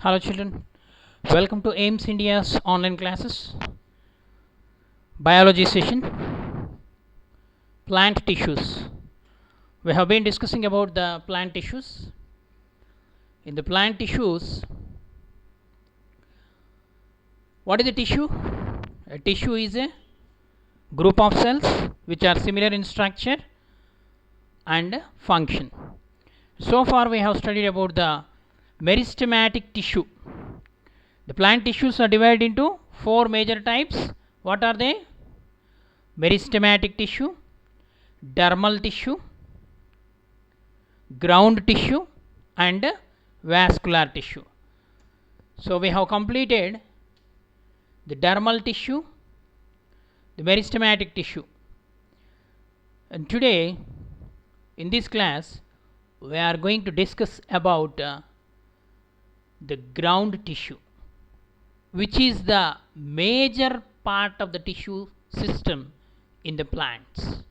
Hello children, welcome to AIMS India's online classes. Biology session, plant tissues. We have been discussing about the plant tissues. In the plant tissues, what is a tissue? A tissue is a group of cells which are similar in structure and function. So far we have studied about the meristematic tissue. The plant tissues are divided into four major types. What are they? Meristematic tissue, dermal tissue, ground tissue and vascular tissue. So we have completed the dermal tissue, the meristematic tissue, and today in this class we are going to discuss about the ground tissue, which is the major part of the tissue system in the plants.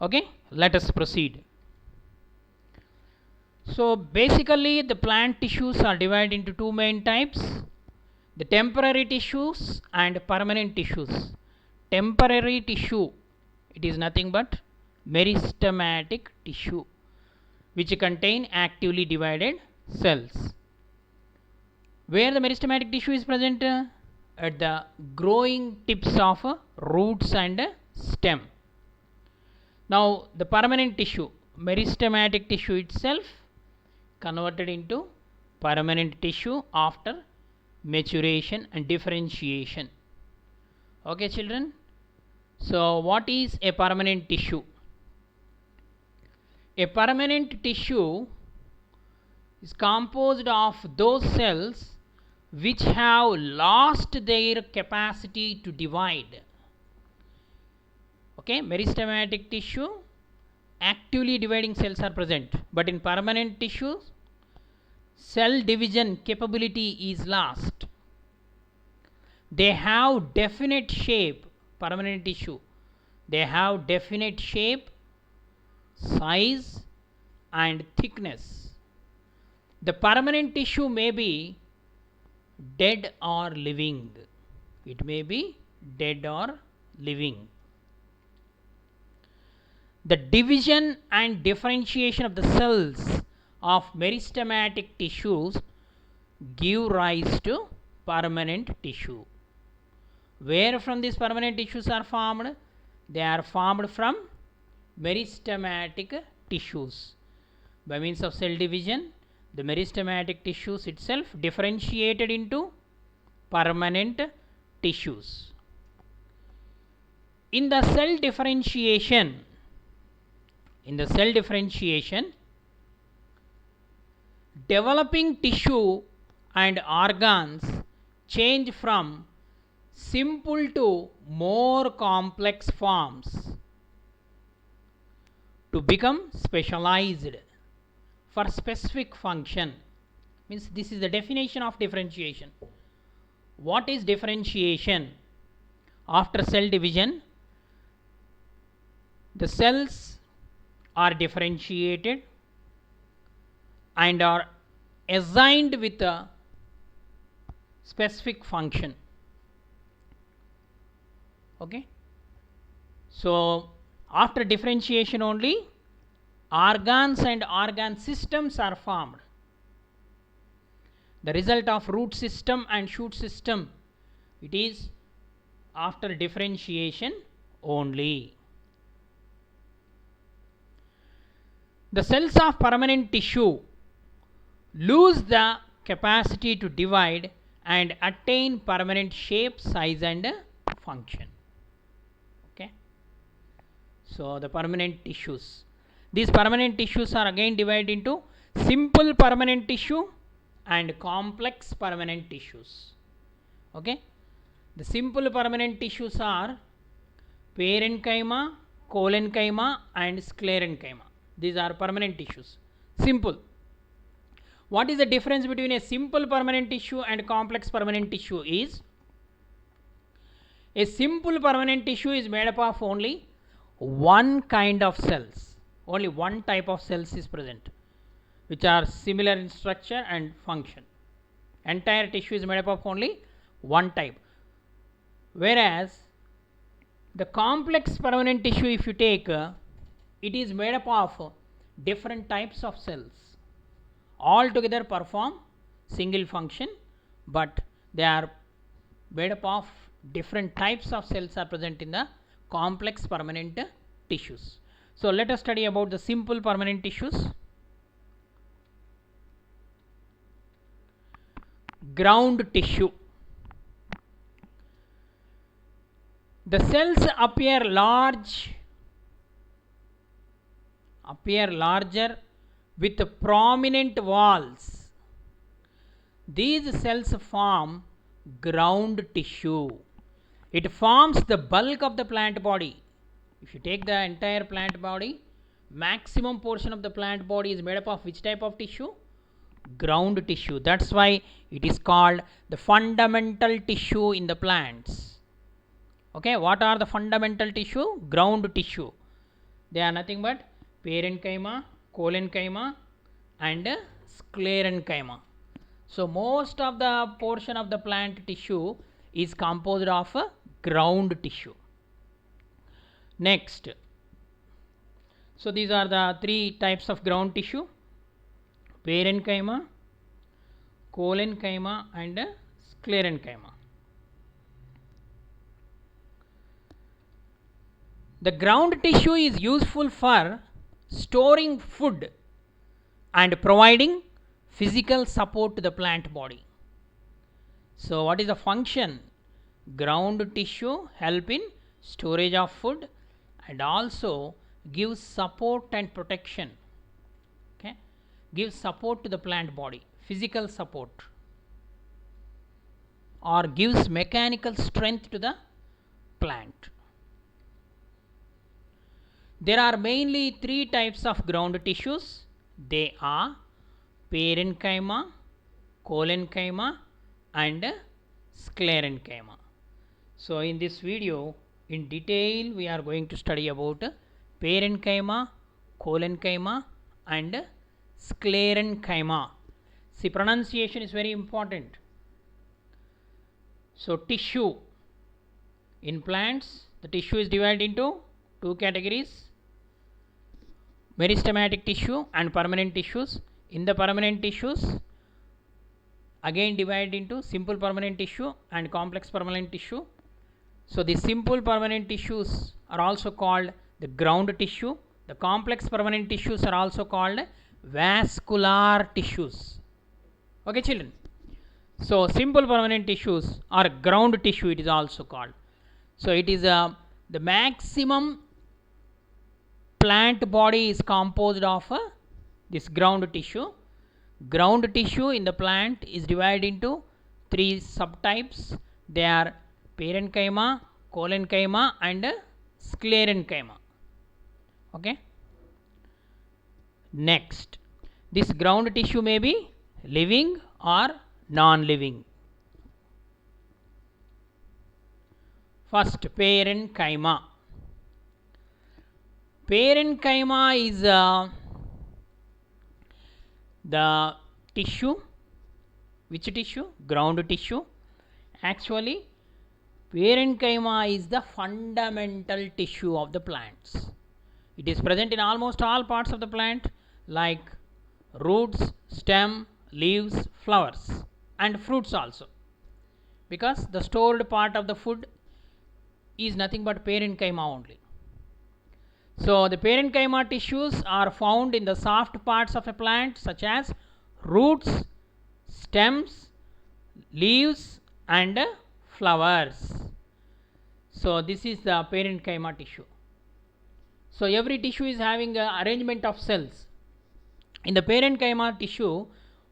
Okay, let us proceed. So basically the plant tissues are divided into two main types, the temporary tissues and permanent tissues. Temporary tissue, it is nothing but meristematic tissue which contain actively divided cells. Where the meristematic tissue is present? At the growing tips of roots and stem. Now the permanent tissue, meristematic tissue itself converted into permanent tissue after maturation and differentiation. Okay children, so what is a permanent tissue? A permanent tissue is composed of those cells which have lost their capacity to divide. Okay, meristematic tissue, actively dividing cells are present, but in permanent tissue cell division capability is lost. They have definite shape. Permanent tissue, they have definite shape, size and thickness. The permanent tissue may be dead or living. It may be dead or living. The division and differentiation of the cells of meristematic tissues give rise to permanent tissue. Where from these permanent tissues are formed? They are formed from meristematic tissues. By means of cell division, the meristematic tissues itself differentiated into permanent tissues. In the cell differentiation, developing tissue and organs change from simple to more complex forms to become specialized for specific function. Means this is the definition of differentiation. What is differentiation? After cell division, the cells are differentiated and are assigned with a specific function. Okay, so after differentiation only organs and organ systems are formed. The result of root system and shoot system, it is after differentiation only. The cells of permanent tissue lose the capacity to divide and attain permanent shape, size and function. Okay, so the permanent tissues, these permanent tissues are again divided into simple permanent tissue and complex permanent tissues. Okay, the simple permanent tissues are parenchyma, collenchyma and sclerenchyma. These are permanent tissues, simple. What is the difference between a simple permanent tissue and complex permanent tissue is, a simple permanent tissue is made up of only one kind of cells, only one type of cells is present, which are similar in structure and function. Entire tissue is made up of only one type. Whereas the complex permanent tissue, if you take, it is made up of different types of cells. All together perform single function, but they are made up of different types of cells are present in the complex permanent tissues. So let us study about the simple permanent tissues. Ground tissue. The cells appear larger with prominent walls. These cells form ground tissue. It forms the bulk of the plant body. If you take the entire plant body, maximum portion of the plant body is made up of which type of tissue? Ground tissue. That's why it is called the fundamental tissue in the plants. Okay, what are the fundamental tissue? Ground tissue. They are nothing but parenchyma, collenchyma and sclerenchyma. So most of the portion of the plant tissue is composed of ground tissue. Next, so these are the three types of ground tissue: parenchyma, collenchyma and sclerenchyma. The ground tissue is useful for storing food and providing physical support to the plant body. So what is the function? Ground tissue help in storage of food and also gives support and protection. Okay, gives support to the plant body, physical support, or gives mechanical strength to the plant. There are mainly three types of ground tissues. They are parenchyma, collenchyma and sclerenchyma. So in this video, in detail we are going to study about parenchyma, collenchyma and sclerenchyma. See, pronunciation is very important. So tissue. In plants, the tissue is divided into two categories: meristematic tissue and permanent tissues. In the permanent tissues, again divided into simple permanent tissue and complex permanent tissue. So the simple permanent tissues are also called the ground tissue. The complex permanent tissues are also called vascular tissues. Okay, children. So simple permanent tissues or ground tissue it is also called. So it is the maximum plant body is composed of this ground tissue. Ground tissue in the plant is divided into three subtypes. They are parenchyma, collenchyma and sclerenchyma. Okay. Next, this ground tissue may be living or non-living. First, parenchyma. Parenchyma is the tissue. Which tissue? Ground tissue. Actually, parenchyma is the fundamental tissue of the plants. It is present in almost all parts of the plant, like roots, stem, leaves, flowers and fruits also, because the stored part of the food is nothing but parenchyma only. So the parenchyma tissues are found in the soft parts of a plant such as roots, stems, leaves and flowers. So this is the parenchyma tissue. So every tissue is having an arrangement of cells. In the parenchyma tissue,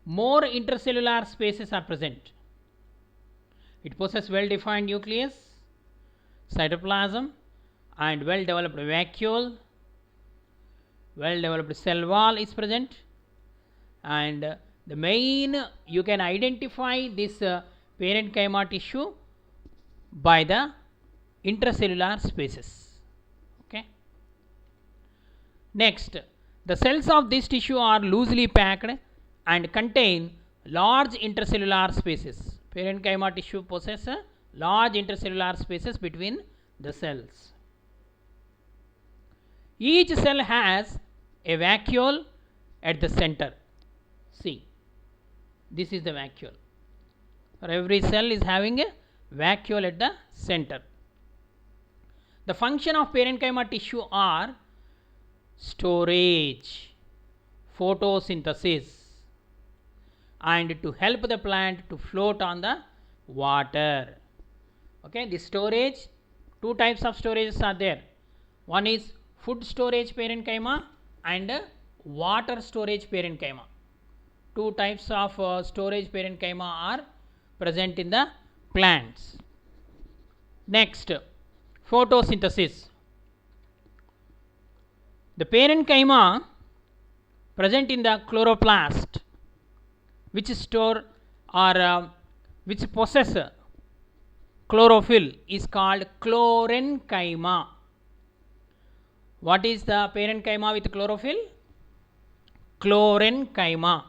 more intercellular spaces are present. It possesses well-defined nucleus, cytoplasm and well-developed vacuole. Well-developed cell wall is present, and the main you can identify this parenchyma tissue by the intercellular spaces. Okay. Next, the cells of this tissue are loosely packed and contain large intercellular spaces. Parenchyma tissue possesses large intercellular spaces between the cells. Each cell has a vacuole at the center. See, this is the vacuole. For every cell is having a vacuole at the center. The function of parenchyma tissue are storage, photosynthesis, and to help the plant to float on the water. Okay, the storage, two types of storages are there. One is food storage parenchyma and water storage parenchyma. Two types of storage parenchyma are present in the plants. Next, photosynthesis. The parenchyma present in the chloroplast which store or which possess chlorophyll is called chlorenchyma. What is the parenchyma with chlorophyll? Chlorenchyma.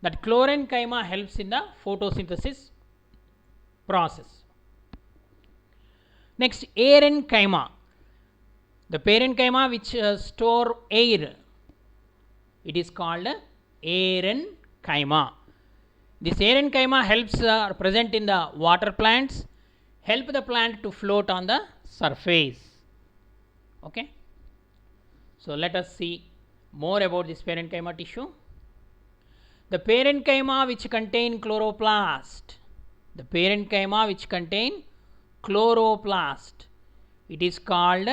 That chlorenchyma helps in the photosynthesis process. Next, aerenchyma. The parenchyma which store air, it is called aerenchyma. This aerenchyma helps present in the water plants, help the plant to float on the surface. Okay. So let us see more about this parenchyma tissue. The parenchyma which contain chloroplast, the parenchyma which contain chloroplast, it is called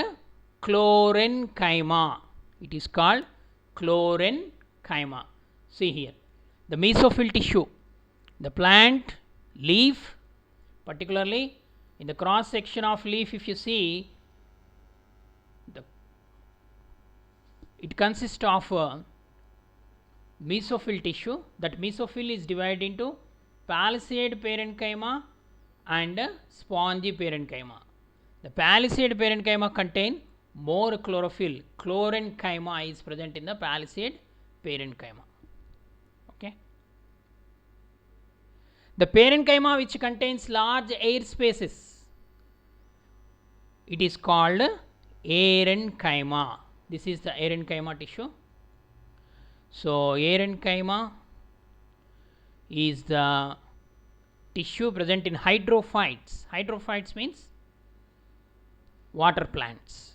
chlorenchyma. It is called chlorenchyma. See here, the mesophyll tissue, the plant leaf, particularly in the cross section of leaf, if you see, it consists of mesophyll tissue. That mesophyll is divided into palisade parenchyma and spongy parenchyma. The palisade parenchyma contain more chlorophyll. Chlorenchyma is present in the palisade parenchyma. Okay. The parenchyma which contains large air spaces, it is called aerenchyma. This is the aerenchyma tissue. So aerenchyma is the tissue present in hydrophytes. Hydrophytes means water plants,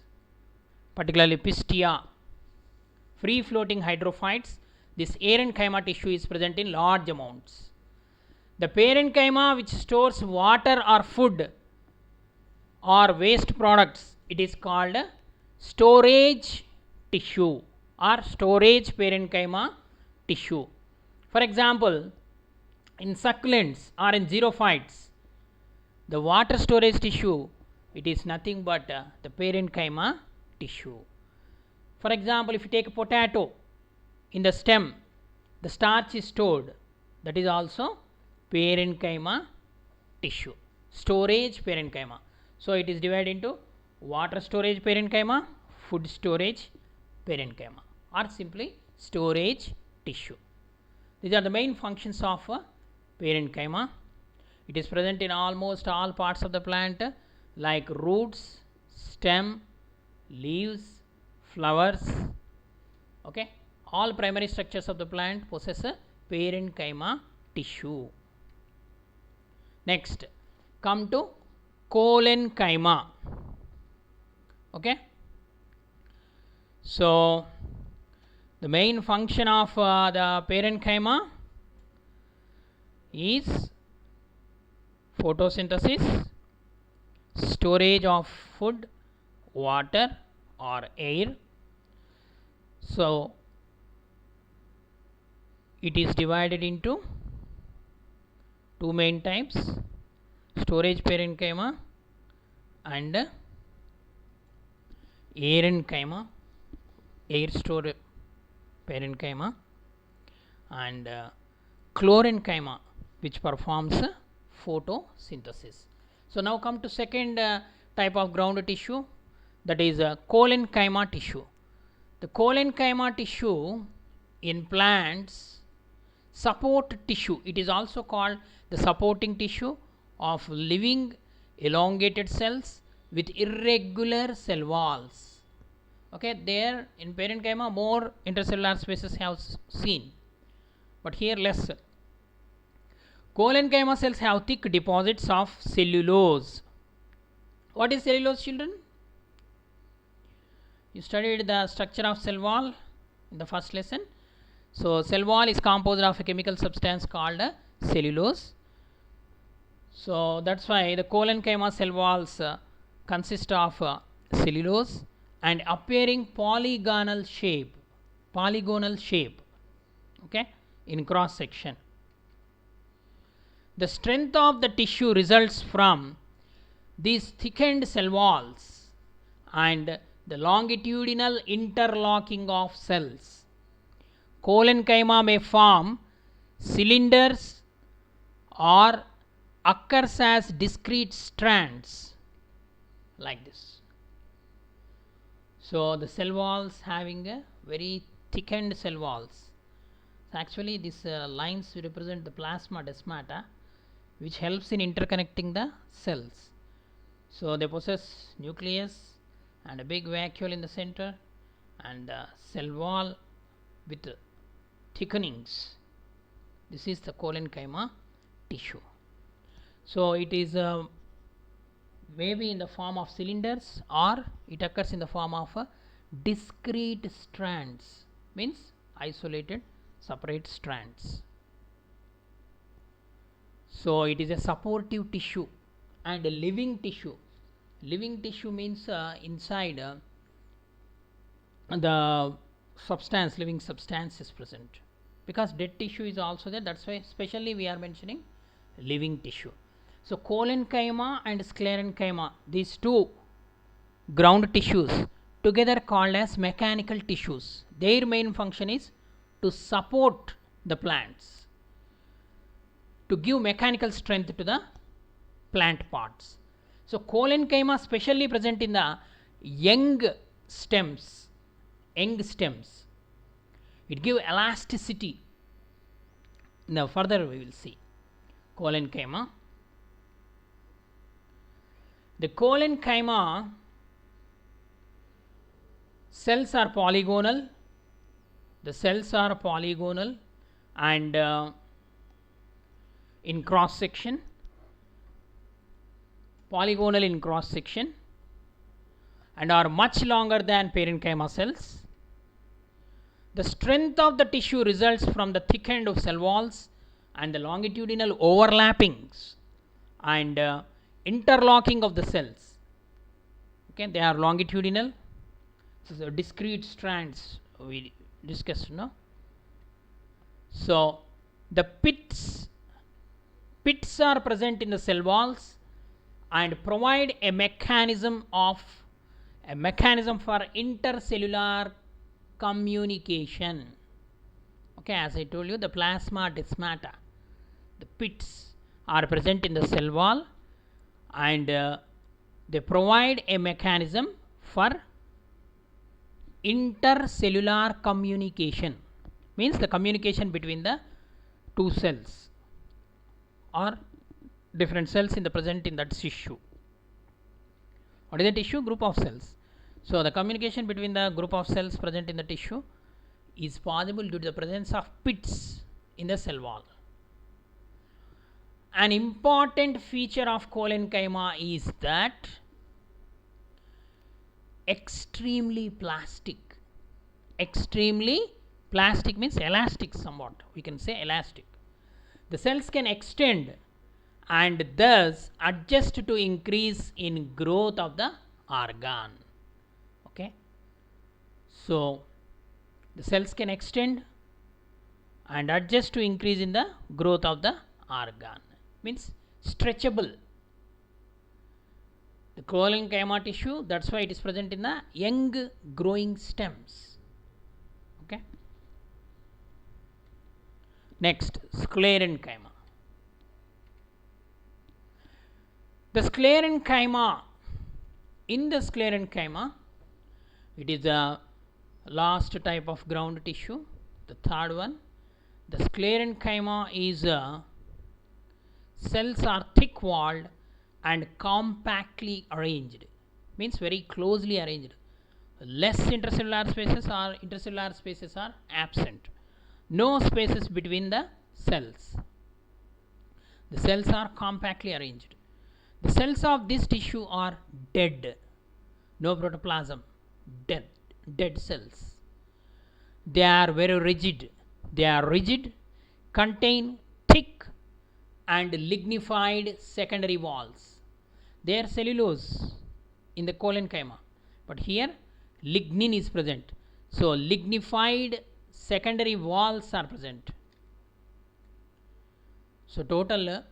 particularly Pistia, free floating hydrophytes. This aerenchyma tissue is present in large amounts. The parenchyma which stores water or food or waste products, it is called storage tissue or storage parenchyma tissue. For example, in succulents or in xerophytes, the water storage tissue, it is nothing but the parenchyma tissue. For example, if you take a potato, in the stem the starch is stored, that is also parenchyma tissue, storage parenchyma. So it is divided into water storage parenchyma, food storage parenchyma, or simply storage tissue. These are the main functions of parenchyma. It is present in almost all parts of the plant like roots, stem, leaves, flowers. Okay, all primary structures of the plant possess a parenchyma tissue. Next, come to collenchyma. Okay, so the main function of the parenchyma is photosynthesis, storage of food, water or air. So it is divided into two main types, storage parenchyma and aerenchyma, air store parenchyma, and chlorenchyma, which performs photosynthesis. So now come to second type of ground tissue, that is collenchyma tissue. The collenchyma tissue in plants support tissue. It is also called the supporting tissue of living elongated cells with irregular cell walls. Okay, there in parenchyma more intercellular spaces have seen, but here less. Collenchyma cells have thick deposits of cellulose. What is cellulose, children? You studied the structure of cell wall in the first lesson. So cell wall is composed of a chemical substance called cellulose. So that's why the collenchyma cell walls consist of cellulose and appearing polygonal shape, okay, in cross section. The strength of the tissue results from these thickened cell walls and the longitudinal interlocking of cells. Collenchyma may form cylinders or occurs as discrete strands like this. So the cell walls having a very thickened cell walls. So actually these lines represent the plasma desmata, which helps in interconnecting the cells. So they possess nucleus and a big vacuole in the center and the cell wall with thickenings. This is the collenchyma tissue. So it is maybe in the form of cylinders or it occurs in the form of discrete strands, means isolated separate strands. So it is a supportive tissue and a living tissue. Living tissue means inside the substance, living substance is present, because dead tissue is also there. That's why specially we are mentioning living tissue. So collenchyma and sclerenchyma, these two ground tissues together called as mechanical tissues. Their main function is to support the plants, to give mechanical strength to the plant parts. So collenchyma specially present in the young stems. It gives elasticity. Now further we will see collenchyma. The collenchyma cells are polygonal. The cells are polygonal and in cross section, polygonal in cross section, and are much longer than parenchyma cells. The strength of the tissue results from the thick end of cell walls and the longitudinal overlappings and interlocking of the cells. Okay, they are longitudinal. So discrete strands we discussed, no? So the pits are present in the cell walls and provide a mechanism for intercellular communication. Okay, as I told you, the plasma desmata, the pits are present in the cell wall and they provide a mechanism for intercellular communication, means the communication between the two cells or different cells in the present in that tissue. What is the tissue? Group of cells. So the communication between the group of cells present in the tissue is possible due to the presence of pits in the cell wall. An important feature of collenchyma is that extremely plastic. Extremely plastic means elastic somewhat. We can say elastic. The cells can extend and thus adjust to increase in growth of the organ. Okay. So the cells can extend and adjust to increase in the growth of the organ. Means stretchable. The collenchyma tissue, that's why it is present in the young growing stems. Okay. Next, sclerenchyma. The sclerenchyma, in the sclerenchyma, it is the last type of ground tissue, the third one. The sclerenchyma is cells are thick walled and compactly arranged, means very closely arranged. Less intercellular spaces are absent. No spaces between the cells. The cells are compactly arranged. The cells of this tissue are dead. No protoplasm. Dead cells. They are very rigid. They are rigid, contain thick and lignified secondary walls. They are cellulose in the collenchyma, but here lignin is present. So lignified secondary walls are present. So total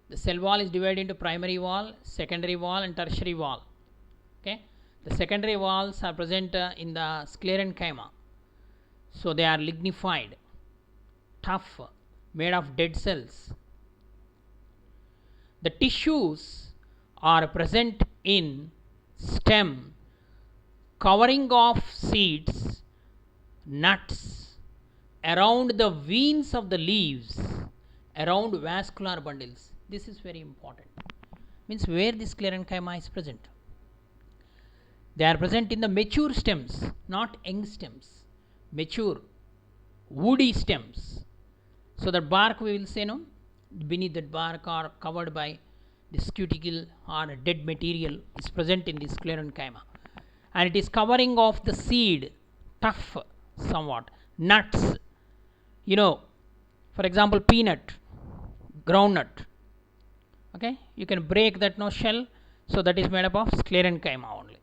the cell wall is divided into primary wall, secondary wall and tertiary wall. Okay, the secondary walls are present in the sclerenchyma. So they are lignified, tough, made of dead cells. The tissues are present in stem, covering of seeds, nuts, around the veins of the leaves, around vascular bundles. This is very important. Means where this sclerenchyma is present. They are present in the mature stems, not young stems. Mature, woody stems. So the bark, we will say, no, beneath that bark are covered by this cuticle or dead material is present in this sclerenchyma, and it is covering of the seed, tough somewhat, nuts, for example peanut, groundnut. Okay, you can break that shell, so that is made up of sclerenchyma only.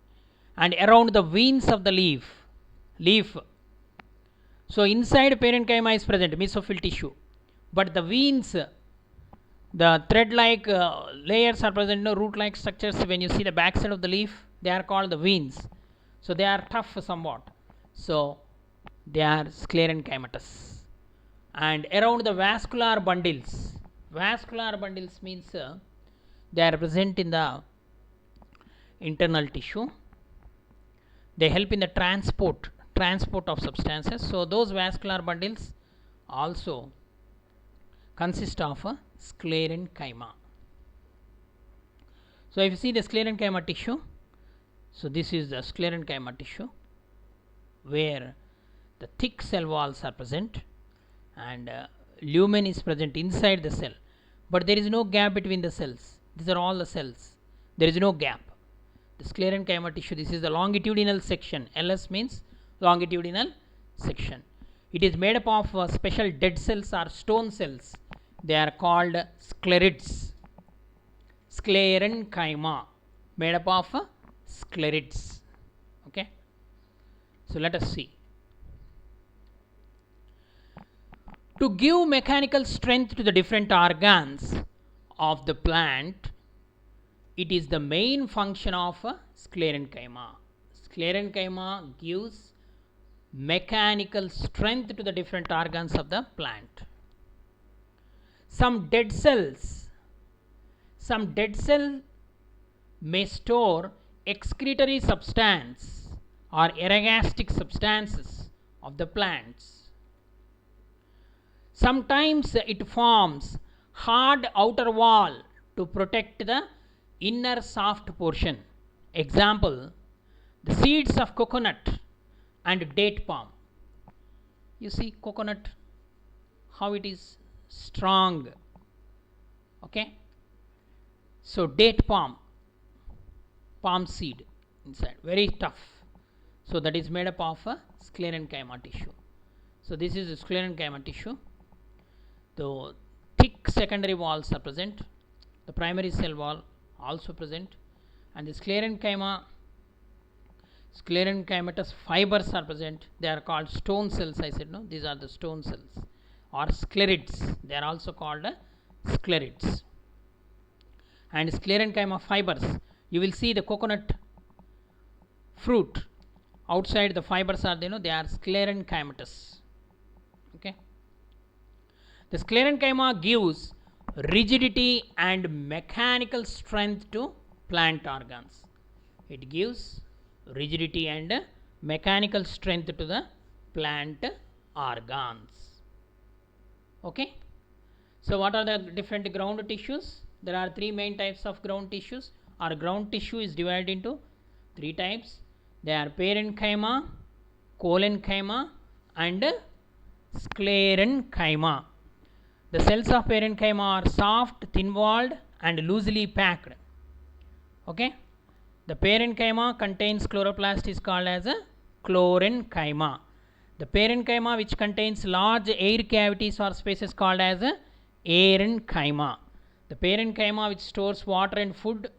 And around the veins of the leaf. So inside parenchyma is present mesophyll tissue, but the veins, the thread like layers are present, root like structures. When you see the back side of the leaf, they are called the veins. So they are tough somewhat. So they are sclerenchymatous. And around the vascular bundles means they are present in the internal tissue. They help in the transport of substances. So those vascular bundles also consist of a sclerenchyma. So if you see the sclerenchyma tissue, so this is the sclerenchyma tissue where the thick cell walls are present and lumen is present inside the cell, but there is no gap between the cells. These are all the cells. There is no gap. The sclerenchyma tissue, this is the longitudinal section. LS means longitudinal section. It is made up of special dead cells or stone cells. They are called sclerids. Sclerenchyma made up of sclerids. Okay, so let us see. To give mechanical strength to the different organs of the plant, it is the main function of sclerenchyma. Sclerenchyma gives mechanical strength to the different organs of the plant. Some dead cells may store excretory substance or eragastic substances of the plants. Sometimes it forms hard outer wall to protect the inner soft portion. Example, the seeds of coconut and date palm. You see coconut, how it is strong. Okay, so date palm seed inside, very tough. So that is made up of a sclerenchyma tissue. So this is the sclerenchyma tissue. The thick secondary walls are present, the primary cell wall also present, and the sclerenchymatous fibers are present. They are called stone cells. I said no, these are the stone cells or sclerids. They are also called sclerids. And sclerenchyma fibers, you will see the coconut fruit outside, the fibers are they are sclerenchymatous. Okay, the sclerenchyma gives rigidity and mechanical strength to plant organs. It gives rigidity and mechanical strength to the plant organs. Okay. So what are the different ground tissues? There are three main types of ground tissues. Our ground tissue is divided into three types. They are parenchyma, collenchyma, and sclerenchyma. The cells of parenchyma are soft, thin-walled, and loosely packed. Okay. The parenchyma contains chloroplast is called as a chlorenchyma. The parenchyma which contains large air cavities or spaces called as a aerenchyma. The parenchyma which stores water and food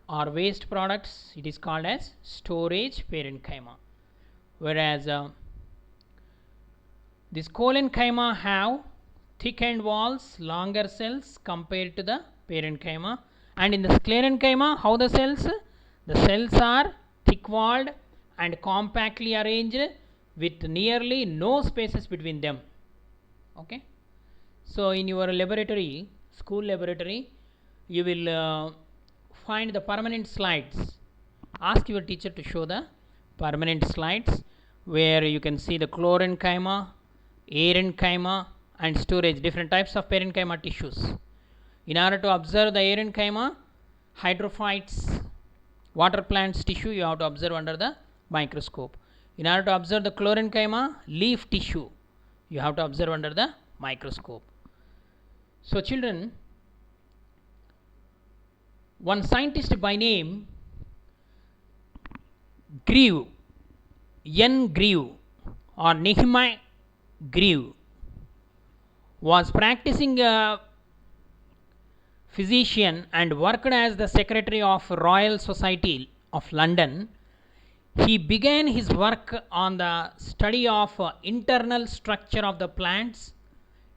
or waste products, it is called as storage parenchyma. Whereas this collenchyma have thickened walls, longer cells compared to the parenchyma. And in the sclerenchyma, how the cells? The cells are thick walled and compactly arranged with nearly no spaces between them. Okay. So in your laboratory, school laboratory, you will find the permanent slides. Ask your teacher to show the permanent slides where you can see the chlorenchyma, aerenchyma, and storage, different types of parenchyma tissues. In order to observe the aerenchyma, hydrophytes, water plants tissue, you have to observe under the microscope. In order to observe the chlorenchyma, leaf tissue, you have to observe under the microscope. So children, one scientist by name Grieve, N. Grieve or Nehemiah Grieve, was practicing a physician and worked as the secretary of Royal Society of London. He began his work on the study of internal structure of the plants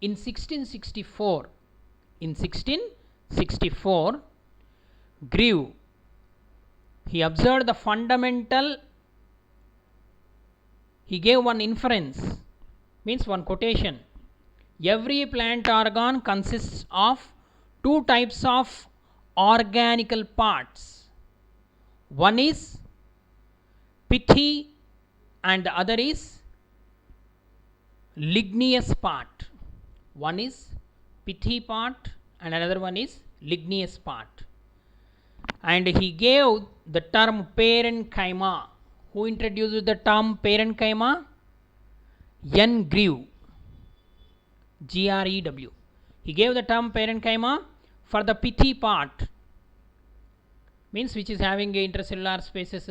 in 1664. In 1664, Grieve, he observed the fundamental, he gave one inference, means one quotation. Every plant organ consists of two types of organical parts. One is pithy and the other is ligneous part. One is pithy part and another one is ligneous part. And he gave the term parenchyma. Who introduced the term parenchyma? N. Grieve, Grew. He gave the term parenchyma for the pithy part, means which is having intercellular spaces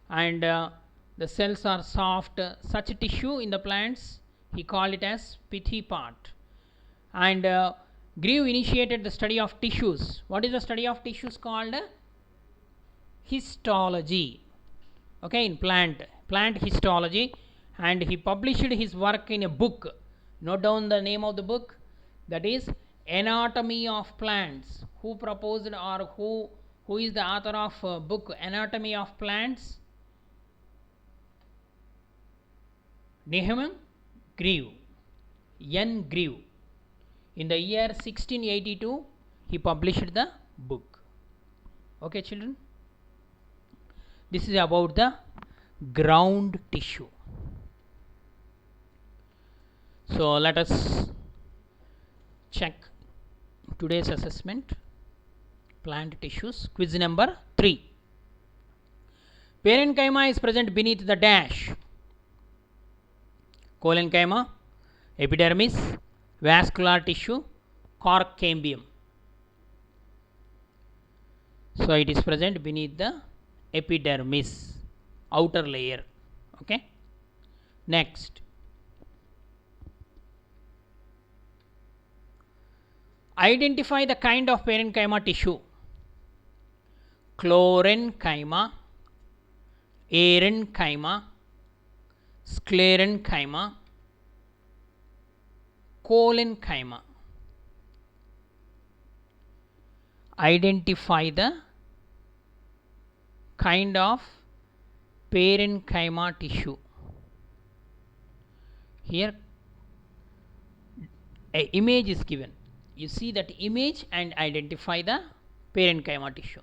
and the cells are soft, such tissue in the plants he called it as pithy part. And Grieve initiated the study of tissues. What is the study of tissues called? Histology. Okay, in plant histology. And he published his work in a book. Note down the name of the book, that is Anatomy of Plants. Who proposed or who is the author of book Anatomy of Plants? Nehemiah Grieve, N. Grieve. In the year 1682, he published the book. Okay, children. This is about the ground tissue. So let us check today's assessment. Plant tissues. Quiz number 3. Parenchyma is present beneath the dash. Collenchyma, epidermis, vascular tissue, cork cambium. So it is present beneath the epidermis, outer layer. Okay. Next, identify the kind of parenchyma tissue. Chlorenchyma, aerenchyma, sclerenchyma, collenchyma. Identify the kind of parenchyma tissue. Here an image is given. You see that image and identify the parenchyma tissue.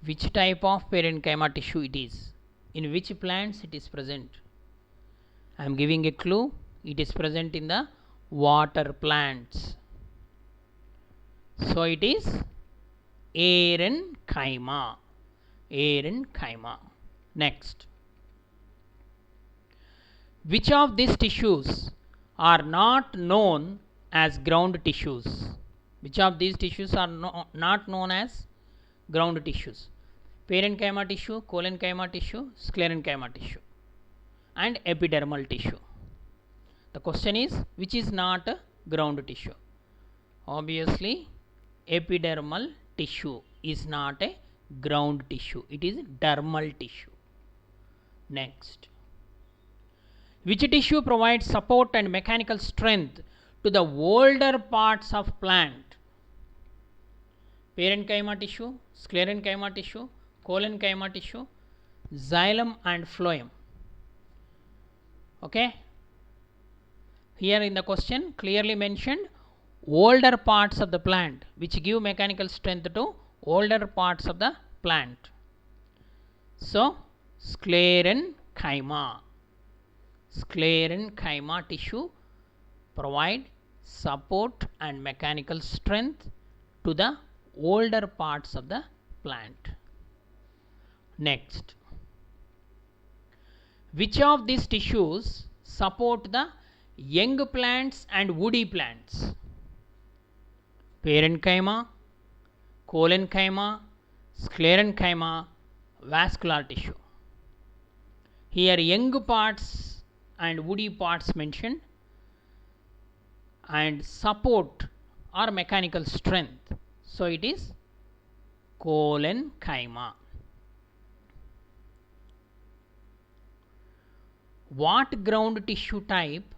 Which type of parenchyma tissue it is, in which plants it is present. I am giving a clue. It is present in the water plants. So it is Aerenchyma. Aerenchyma. Next. Which of these tissues are not known as ground tissues? Which of these tissues are not known as ground tissues? Parenchyma tissue, collenchyma tissue, sclerenchyma tissue, and epidermal tissue. The question is, which is not a ground tissue? Obviously, epidermal tissue is not a ground tissue. It is dermal tissue. Next. Which tissue provides support and mechanical strength to the older parts of plant? Parenchyma tissue, sclerenchyma tissue, collenchyma tissue, xylem and phloem. Okay. Here in the question clearly mentioned older parts of the plant which give mechanical strength to older parts of the plant. So sclerenchyma. Sclerenchyma tissue provide support and mechanical strength to the older parts of the plant. Next. Which of these tissues support the young plants and woody plants? Parenchyma, collenchyma, sclerenchyma, vascular tissue. Here young parts and woody parts mentioned, and support or mechanical strength. So it is collenchyma. What ground tissue type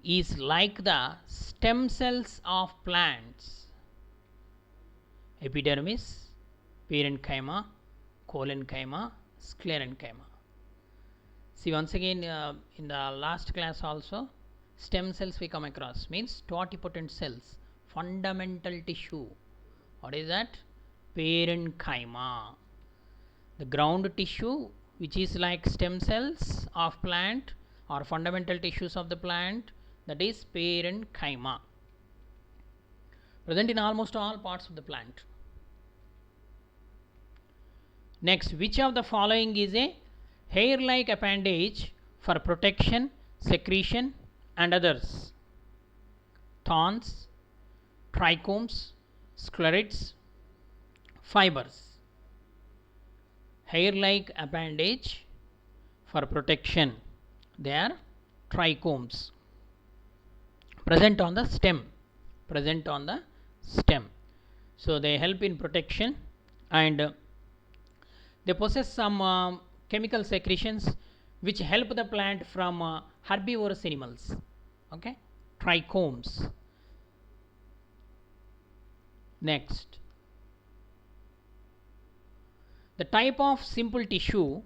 is like the stem cells of plants? Epidermis, parenchyma, collenchyma, sclerenchyma. See, once again in the last class also, stem cells we come across means totipotent cells, fundamental tissue. What is that? Parenchyma. The ground tissue which is like stem cells of plant or fundamental tissues of the plant, that is parenchyma. Present in almost all parts of the plant. Next, which of the following is a hair-like appendage for protection, secretion and others? Thorns, trichomes, sclerids, fibers. Hair-like appendage for protection, they are trichomes, present on the stem. So they help in protection, and they possess some chemical secretions which help the plant from herbivorous animals. Okay, trichomes. Next, the type of simple tissue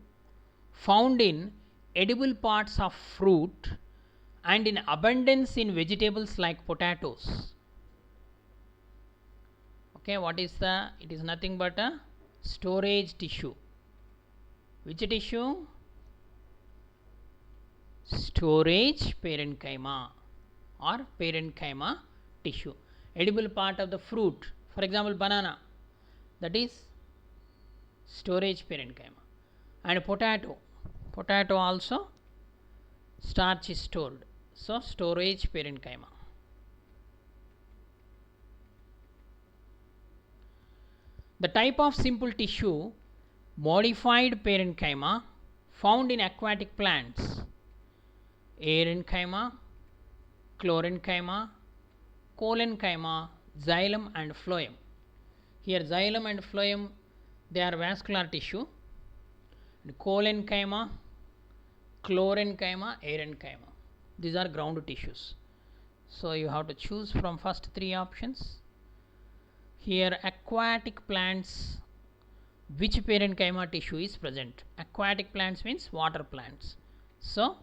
found in edible parts of fruit and in abundance in vegetables like potatoes. Okay, what is the? It is nothing but a storage tissue. Which tissue? Storage parenchyma or parenchyma tissue. Edible part of the fruit, for example banana, that is storage parenchyma. And potato also starch is stored, so storage parenchyma. The type of simple tissue modified parenchyma found in aquatic plants: Aerenchyma, Chlorenchyma, Collenchyma, xylem and phloem. Here xylem and phloem, they are vascular tissue. Collenchyma, Chlorenchyma, Aerenchyma, these are ground tissues. So you have to choose from first three options. Here aquatic plants, which parenchyma tissue is present? Aquatic plants means water plants, so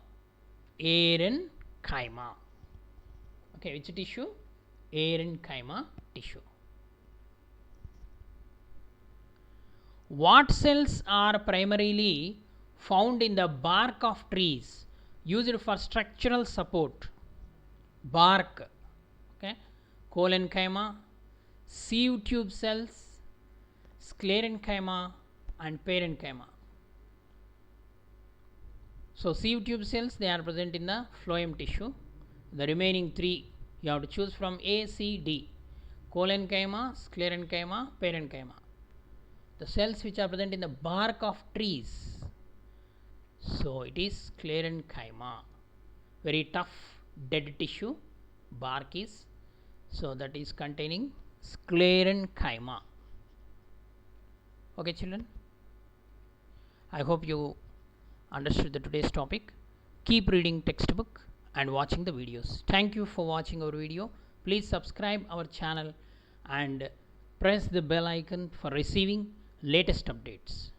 Aerenchyma. Okay, which tissue? Aerenchyma tissue. What cells are primarily found in the bark of trees used for structural support? bark, okay, collenchyma, sieve tube cells, sclerenchyma and parenchyma. So sieve tube cells, they are present in the phloem tissue. The remaining three you have to choose from A, C, D: collenchyma, sclerenchyma, parenchyma. The cells which are present in the bark of trees, so it is sclerenchyma. Very tough dead tissue bark is, so that is containing sclerenchyma. Okay children, I hope you understood the today's topic. Keep reading textbook and watching the videos. Thank you for watching our video. Please subscribe our channel and press the bell icon for receiving latest updates.